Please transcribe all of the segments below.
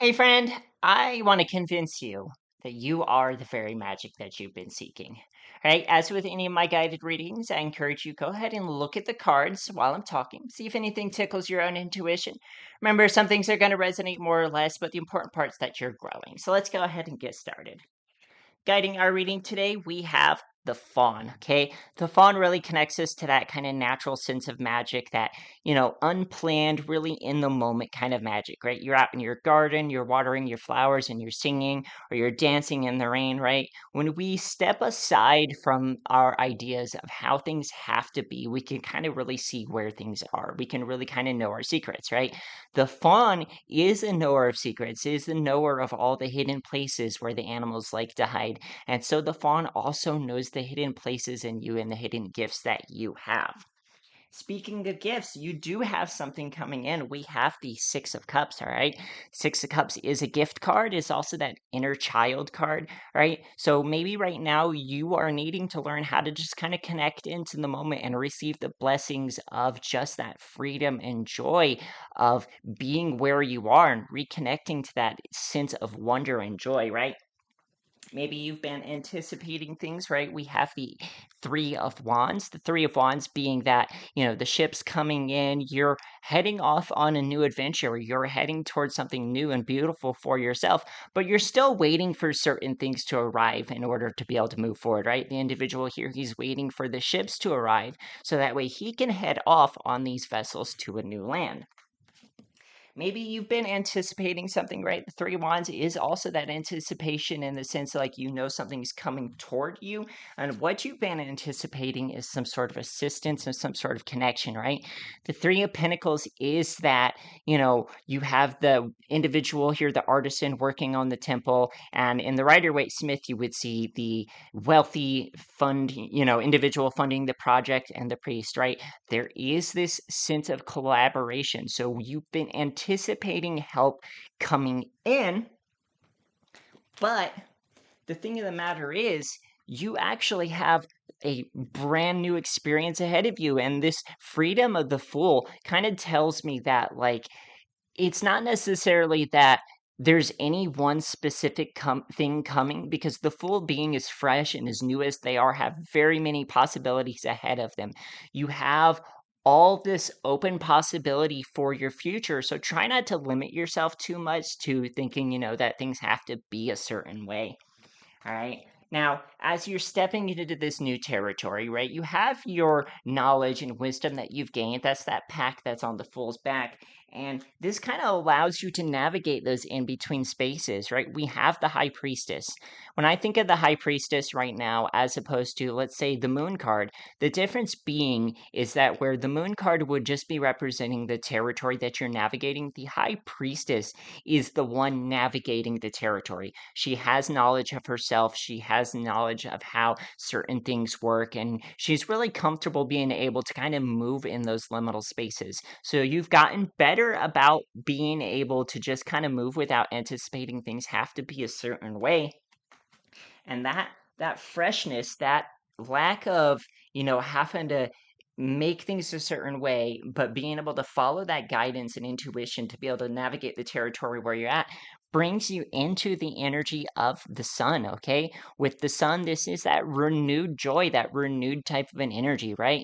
Hey, friend, I want to convince you that you are the very magic that you've been seeking. All right, as with any of my guided readings, I encourage you go ahead and look at the cards while I'm talking. See if anything tickles your own intuition. Remember, some things are going to resonate more or less, but the important part is that you're growing. So let's go ahead and get started. Guiding our reading today, we have the fawn. Okay, the fawn really connects us to that kind of natural sense of magic, that unplanned, really in the moment kind of magic, right? You're out in your garden, you're watering your flowers, and you're singing, or you're dancing in the rain, right? When we step aside from our ideas of how things have to be, we can kind of really see where things are. We can really kind of know our secrets, right? The fawn is a knower of secrets, is the knower of all the hidden places where the animals like to hide. And so the fawn also knows the hidden places in you and the hidden gifts that you have. Speaking of gifts, you do have something coming in. We have the Six of Cups, all right? Six of Cups is a gift card. It's also that inner child card, right? So maybe right now you are needing to learn how to just kind of connect into the moment and receive the blessings of just that freedom and joy of being where you are and reconnecting to that sense of wonder and joy, right? Maybe you've been anticipating things, right? We have the Three of Wands. The Three of Wands being that, the ship's coming in, you're heading off on a new adventure, you're heading towards something new and beautiful for yourself, but you're still waiting for certain things to arrive in order to be able to move forward, right? The individual here, he's waiting for the ships to arrive so that way he can head off on these vessels to a new land. Maybe you've been anticipating something, right? The Three of Wands is also that anticipation in the sense like something's coming toward you. And what you've been anticipating is some sort of assistance and some sort of connection, right? The Three of Pentacles is that, you have the individual here, the artisan working on the temple. And in the Rider-Waite Smith, you would see the wealthy individual funding the project and the priest, right? There is this sense of collaboration. So you've been anticipating help coming in, but the thing of the matter is, you actually have a brand new experience ahead of you. And this freedom of the fool kind of tells me that, like, it's not necessarily that there's any one specific thing coming, because the fool, being as fresh and as new as they are, have very many possibilities ahead of them. You have all this open possibility for your future, so try not to limit yourself too much to thinking, that things have to be a certain way. All right. Now, as you're stepping into this new territory, right, you have your knowledge and wisdom that you've gained. That's that pack that's on the fool's back. And this kind of allows you to navigate those in between spaces, right? We have the high priestess. When I think of the high priestess right now, as opposed to, let's say, the moon card, the difference being is that where the moon card would just be representing the territory that you're navigating, the high priestess is the one navigating the territory. She has knowledge of herself, she has knowledge of how certain things work, and she's really comfortable being able to kind of move in those liminal spaces. So you've gotten better about being able to just kind of move without anticipating things have to be a certain way. And that freshness, that lack of, having to make things a certain way, but being able to follow that guidance and intuition to be able to navigate the territory where you're at, brings you into the energy of the sun. Okay, with the sun, this is that renewed joy, that renewed type of an energy, right?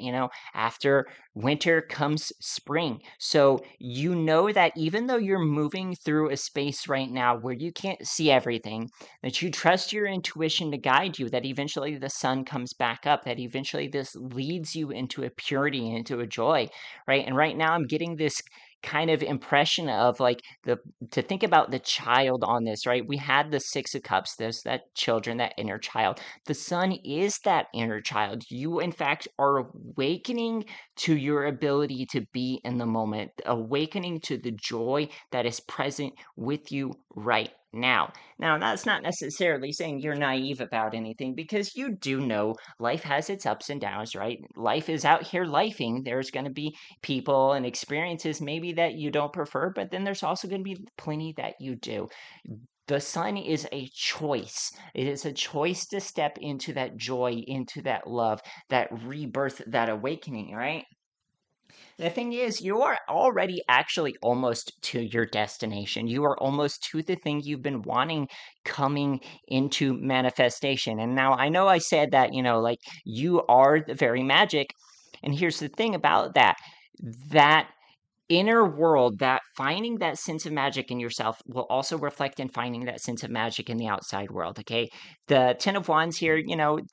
After winter comes spring. So that even though you're moving through a space right now where you can't see everything, that you trust your intuition to guide you, that eventually the sun comes back up, that eventually this leads you into a purity, into a joy, right? And right now I'm getting this kind of impression of, like, to think about the child on this, right? We had the Six of Cups, there's that children, that inner child. The sun is that inner child. You, in fact, are awakening to your ability to be in the moment, awakening to the joy that is present with you right now. Now, that's not necessarily saying you're naive about anything, because you do know life has its ups and downs, right? Life is out here lifing. There's going to be people and experiences maybe that you don't prefer, but then there's also going to be plenty that you do. The sun is a choice. It is a choice to step into that joy, into that love, that rebirth, that awakening, right? The thing is, you are already actually almost to your destination. You are almost to the thing you've been wanting coming into manifestation. And now I know I said that, like you are the very magic. And here's the thing about that inner world, that finding that sense of magic in yourself will also reflect in finding that sense of magic in the outside world. Okay, the Ten of Wands here,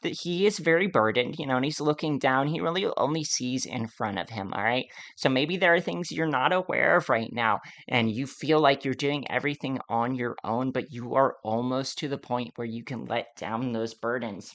he is very burdened, and he's looking down. He really only sees in front of him. All right, so maybe there are things you're not aware of right now, and you feel like you're doing everything on your own, but you are almost to the point where you can let down those burdens.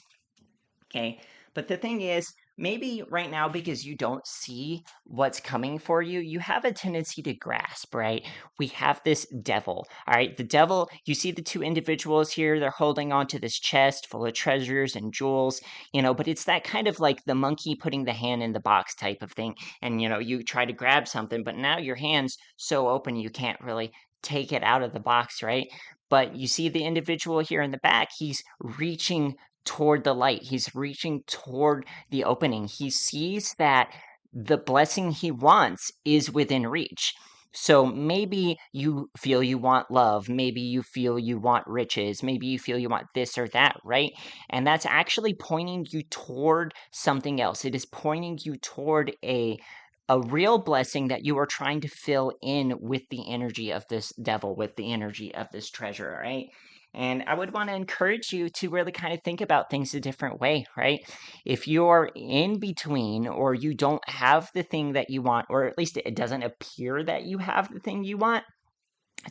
Okay. But the thing is, maybe right now, because you don't see what's coming for you, you have a tendency to grasp, right? We have this devil. All right. The devil, you see the two individuals here, they're holding on to this chest full of treasures and jewels, but it's that kind of like the monkey putting the hand in the box type of thing. And, you try to grab something, but now your hand's so open you can't really take it out of the box, right? But you see the individual here in the back, he's reaching toward the light. He's reaching toward the opening. He sees that the blessing he wants is within reach. So maybe you feel you want love. Maybe you feel you want riches. Maybe you feel you want this or that, right? And that's actually pointing you toward something else. It is pointing you toward a real blessing that you are trying to fill in with the energy of this devil, with the energy of this treasure, right? And I would want to encourage you to really kind of think about things a different way, right? If you're in between or you don't have the thing that you want, or at least it doesn't appear that you have the thing you want,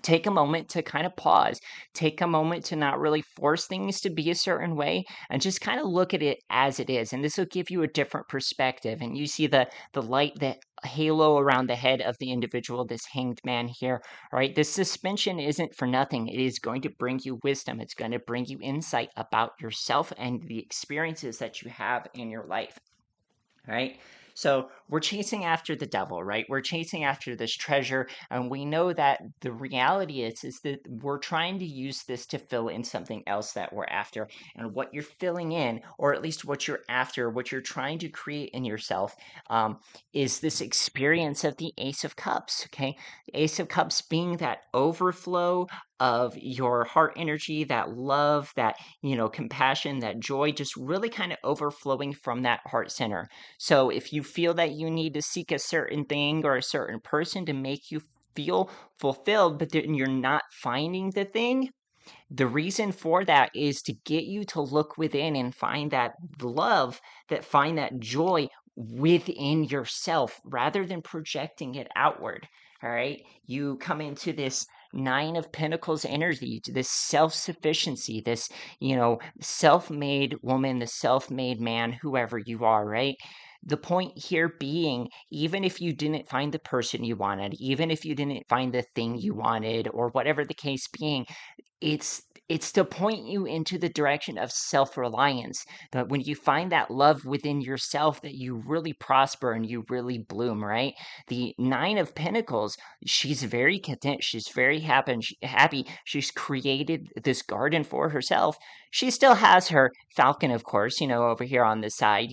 take a moment to kind of pause. Take a moment to not really force things to be a certain way and just kind of look at it as it is. And this will give you a different perspective. And you see the light, the halo around the head of the individual, this hanged man here. All right. This suspension isn't for nothing. It is going to bring you wisdom. It's going to bring you insight about yourself and the experiences that you have in your life. Right? So we're chasing after the devil, right? We're chasing after this treasure, and we know that the reality is that we're trying to use this to fill in something else that we're after. And what you're filling in, or at least what you're after, what you're trying to create in yourself, is this experience of the Ace of Cups. Okay, the Ace of Cups being that overflow of your heart energy, that love, that compassion, that joy, just really kind of overflowing from that heart center. So if you feel that you need to seek a certain thing or a certain person to make you feel fulfilled, but then you're not finding the thing, the reason for that is to get you to look within and find that love, that find that joy within yourself rather than projecting it outward. All right. You come into this Nine of Pentacles energy, this self sufficiency, this, self made woman, the self made man, whoever you are, right? The point here being, even if you didn't find the person you wanted, even if you didn't find the thing you wanted, or whatever the case being, it's to point you into the direction of self-reliance, that when you find that love within yourself, that you really prosper and you really bloom, right? The Nine of Pentacles, she's very content, she's very happy. She's created this garden for herself. She still has her falcon, of course, over here on the side,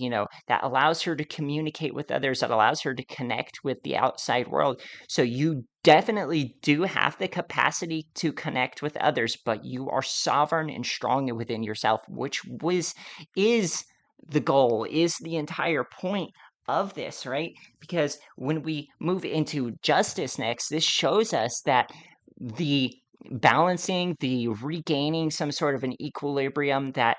that allows her to communicate with others, that allows her to connect with the outside world. So you definitely do have the capacity to connect with others, but you are sovereign and strong within yourself, which is the goal, is the entire point of this, right? Because when we move into justice next, this shows us that the balancing, the regaining some sort of an equilibrium, that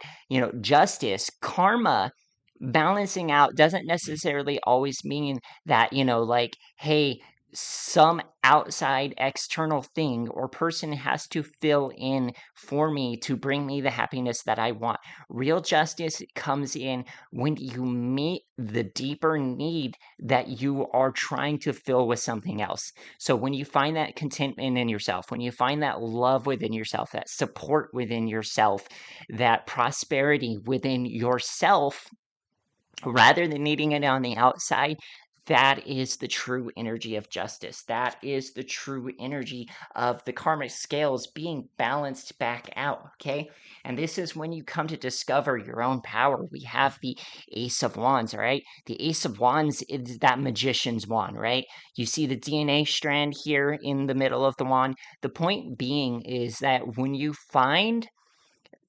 justice, karma, balancing out doesn't necessarily always mean that, like, hey, some outside external thing or person has to fill in for me to bring me the happiness that I want. Real justice comes in when you meet the deeper need that you are trying to fill with something else. So when you find that contentment in yourself, when you find that love within yourself, that support within yourself, that prosperity within yourself, rather than needing it on the outside, that is the true energy of justice. That is the true energy of the karmic scales being balanced back out, okay? And this is when you come to discover your own power. We have the Ace of Wands, all right? The Ace of Wands is that magician's wand, right? You see the DNA strand here in the middle of the wand. The point being is that when you find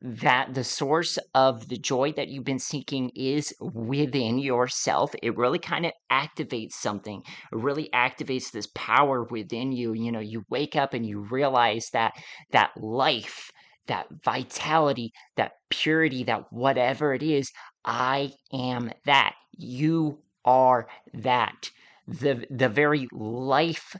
that the source of the joy that you've been seeking is within yourself, it really kind of activates something. It really activates this power within you. You know, you wake up and you realize that that life, that vitality, that purity, that whatever it is, I am that. You are that. The very life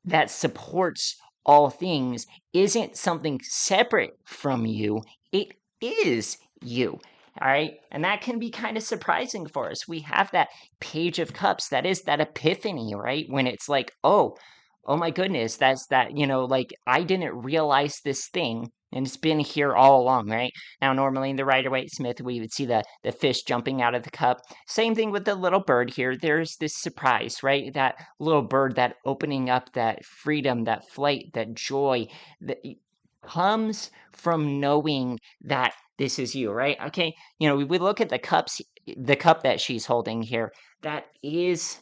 that supports all things isn't something separate from you, it is you. All right. And that can be kind of surprising for us. We have that Page of Cups. That is that epiphany, right? When it's like, oh my goodness, that's that, like I didn't realize this thing. And it's been here all along, right? Now, normally in the Rider-Waite-Smith, we would see the fish jumping out of the cup. Same thing with the little bird here. There's this surprise, right? That little bird, that opening up, that freedom, that flight, that joy that comes from knowing that this is you, right? Okay, we look at the cup that she's holding here. That is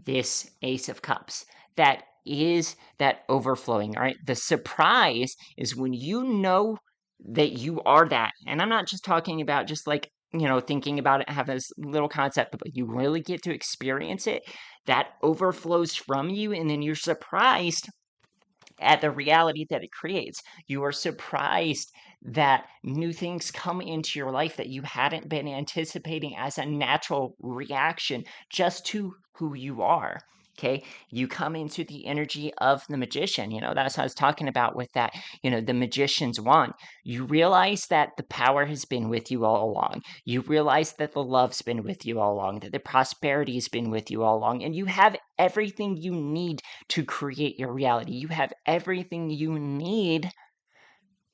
this Ace of Cups. That is that overflowing, all right? The surprise is when you know that you are that. And I'm not just talking about just like, thinking about it, have this little concept, but you really get to experience it. That overflows from you, and then you're surprised at the reality that it creates. You are surprised that new things come into your life that you hadn't been anticipating as a natural reaction just to who you are. Okay, you come into the energy of the magician. That's what I was talking about with that, the magician's wand. You realize that the power has been with you all along. You realize that the love's been with you all along, that the prosperity's been with you all along, and you have everything you need to create your reality. You have everything you need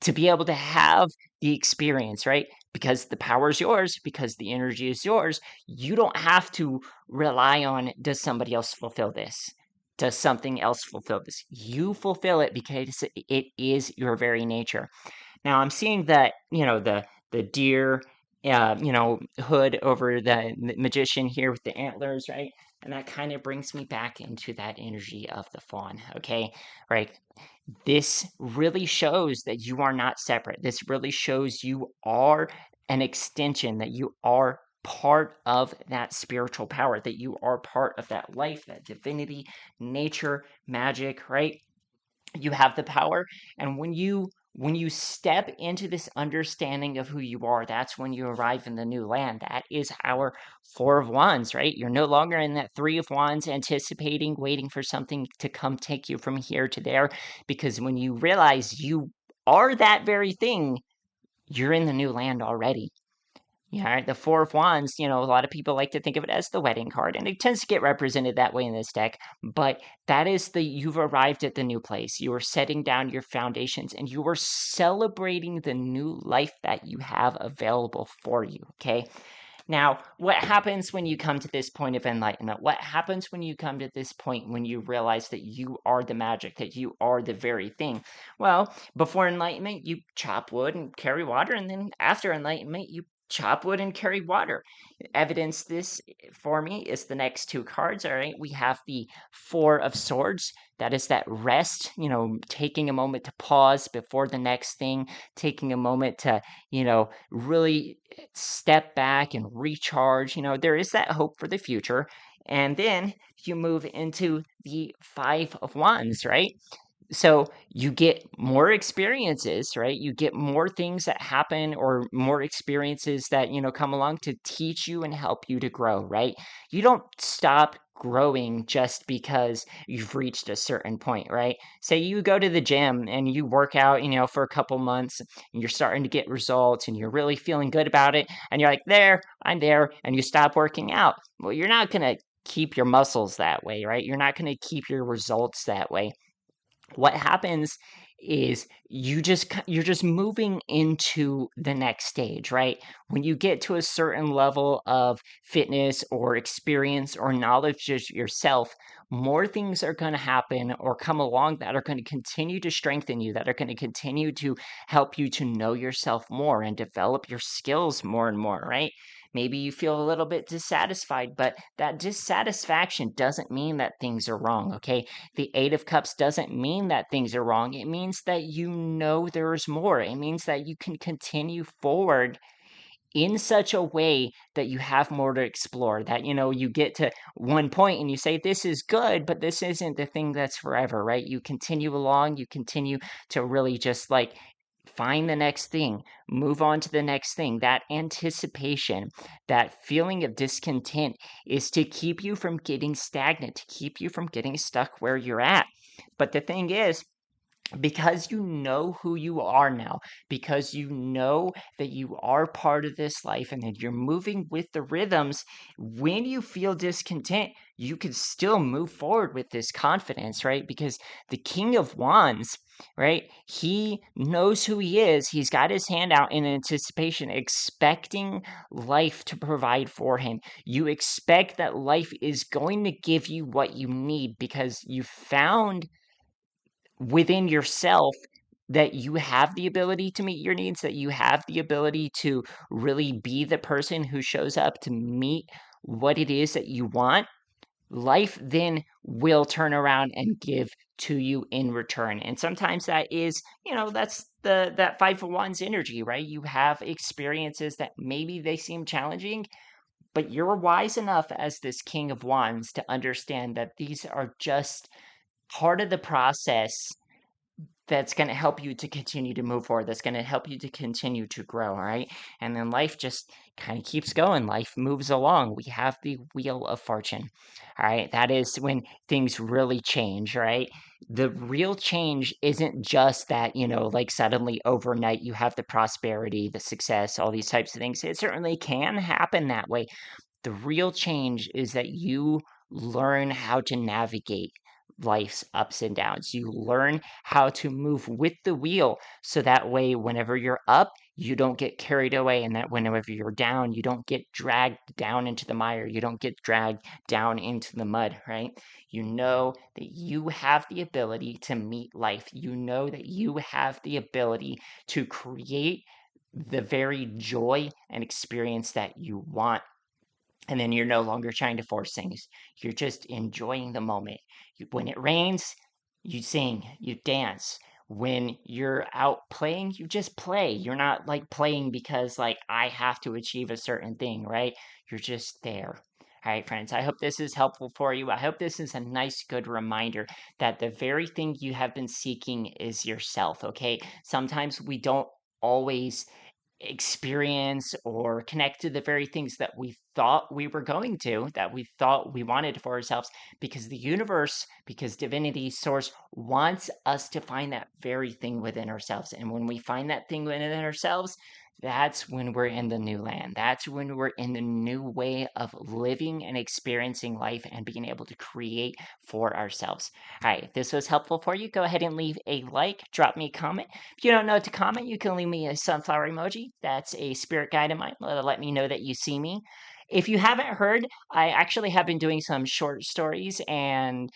to be able to have the experience, right? Because the power is yours, because the energy is yours. You don't have to rely on, does somebody else fulfill this? Does something else fulfill this? You fulfill it because it is your very nature. Now I'm seeing that, the deer, hood over the magician here with the antlers, right? And that kind of brings me back into that energy of the fawn, okay? Right? This really shows that you are not separate. This really shows you are an extension, that you are part of that spiritual power, that you are part of that life, that divinity, nature, magic, right? You have the power, and when you step into this understanding of who you are, that's when you arrive in the new land. That is our Four of Wands, right? You're no longer in that Three of Wands anticipating, waiting for something to come take you from here to there, because when you realize you are that very thing, you're in the new land already. Yeah, the Four of Wands, a lot of people like to think of it as the wedding card, and it tends to get represented that way in this deck, but that is you've arrived at the new place. You are setting down your foundations, and you are celebrating the new life that you have available for you, okay? Now, what happens when you come to this point of enlightenment? What happens when you come to this point when you realize that you are the magic, that you are the very thing? Well, before enlightenment, you chop wood and carry water, and then after enlightenment, you chop wood and carry water. Evidence this for me is the next two cards. All right, we have the Four of Swords. That is that rest, taking a moment to pause before the next thing, taking a moment to, really step back and recharge. There is that hope for the future. And then you move into the Five of Wands, right? So you get more experiences, right? You get more things that happen, or more experiences that, come along to teach you and help you to grow, right? You don't stop growing just because you've reached a certain point, right? Say you go to the gym and you work out, for a couple months, and you're starting to get results and you're really feeling good about it, and you're like, I'm there, and you stop working out. Well, you're not going to keep your muscles that way, right? You're not going to keep your results that way. What happens is you're just moving into the next stage, right? When you get to a certain level of fitness or experience or knowledge just yourself, more things are going to happen or come along that are going to continue to strengthen you, that are going to continue to help you to know yourself more and develop your skills more and more, right? Maybe you feel a little bit dissatisfied, but that dissatisfaction doesn't mean that things are wrong, okay? The Eight of Cups doesn't mean that things are wrong. It means that you know there's more. It means that you can continue forward in such a way that you have more to explore, that you get to one point and you say this is good, but this isn't the thing that's forever, right? You continue along, you continue to really just like find the next thing, move on to the next thing. That anticipation, that feeling of discontent is to keep you from getting stagnant, to keep you from getting stuck where you're at. But the thing is, because you know who you are now, because you know that you are part of this life and that you're moving with the rhythms, when you feel discontent, you can still move forward with this confidence, right? Because the King of Wands, right? He knows who he is. He's got his hand out in anticipation, expecting life to provide for him. You expect that life is going to give you what you need because you found within yourself that you have the ability to meet your needs, that you have the ability to really be the person who shows up to meet what it is that you want, life then will turn around and give to you in return. And sometimes that is, that's that Five of Wands energy, right? You have experiences that maybe they seem challenging, but you're wise enough as this King of Wands to understand that these are just part of the process that's going to help you to continue to move forward, that's going to help you to continue to grow, all right? And then life just kind of keeps going. Life moves along. We have the wheel of fortune, all right? That is when things really change, right? The real change isn't just that, like suddenly overnight you have the prosperity, the success, all these types of things. It certainly can happen that way. The real change is that you learn how to navigate life's ups and downs. You learn how to move with the wheel so that way, whenever you're up, you don't get carried away, and that whenever you're down, you don't get dragged down into the mire. You don't get dragged down into the mud, right? You know that you have the ability to meet life. You know that you have the ability to create the very joy and experience that you want, and then you're no longer trying to force things. You're just enjoying the moment. When it rains, you sing, you dance. When you're out playing, you just play. You're not like playing because like I have to achieve a certain thing, right? You're just there. All right, friends, I hope this is helpful for you. I hope this is a nice, good reminder that the very thing you have been seeking is yourself, okay? Sometimes we don't always experience or connect to the very things that we thought we were going to, that we thought we wanted for ourselves, because the universe, because divinity, source wants us to find that very thing within ourselves. And when we find that thing within ourselves, that's when we're in the new land. That's when we're in the new way of living and experiencing life and being able to create for ourselves. All right, if this was helpful for you, go ahead and leave a like, drop me a comment. If you don't know what to comment, you can leave me a sunflower emoji. That's a spirit guide of mine. Let me know that you see me. If you haven't heard, I actually have been doing some short stories and,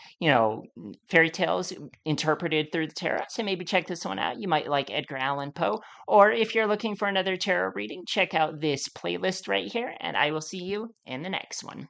fairy tales interpreted through the tarot. So maybe check this one out. You might like Edgar Allan Poe. Or if you're looking for another tarot reading, check out this playlist right here, and I will see you in the next one.